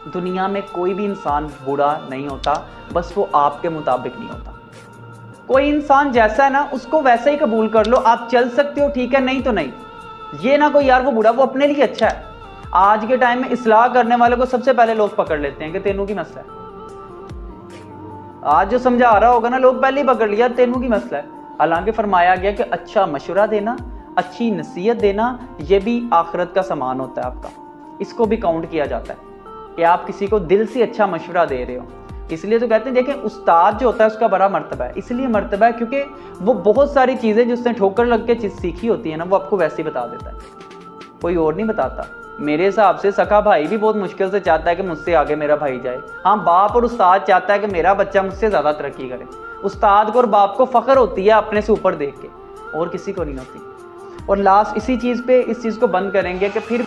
दुनिया में कोई भी इंसान बुरा नहीं होता, बस वो आपके मुताबिक नहीं होता। कोई इंसान जैसा है ना उसको वैसा ही कबूल कर लो। आप चल सकते हो ठीक है, नहीं तो नहीं। ये ना कोई यार वो बुरा, वो अपने लिए अच्छा है। आज के टाइम में इस्लाह करने वाले को सबसे पहले लोग पकड़ लेते हैं कि तेनू की मसला है। आज जो समझा रहा होगा ना, लोग पहले ही पकड़ लिया तेनू की मसला है। हालांकि फरमाया गया कि अच्छा मशवरा देना, अच्छी नसीहत देना, ये भी आखिरत का सामान होता है आपका। इसको भी काउंट किया जाता है कि आप किसी को दिल से अच्छा मशवरा दे रहे हो। इसलिए तो कहते हैं देखें, उस्ताद जो होता है उसका बड़ा मर्तबा है। इसलिए मर्तबा है क्योंकि वो बहुत सारी चीज़ें जो उसने ठोकर लग के चीज़ सीखी होती है ना, वो आपको वैसे ही बता देता है, कोई और नहीं बताता। मेरे हिसाब से सका भाई भी बहुत मुश्किल से चाहता है कि मुझसे आगे मेरा भाई जाए। हाँ, बाप और उस्ताद चाहता है कि मेरा बच्चा मुझसे ज़्यादा तरक्की करे। उस्ताद को और बाप को फ़ख्र होती है अपने से ऊपर देख के, और किसी को नहीं होती। और लास्ट इसी चीज़ पे इस चीज़ को बंद करेंगे कि फिर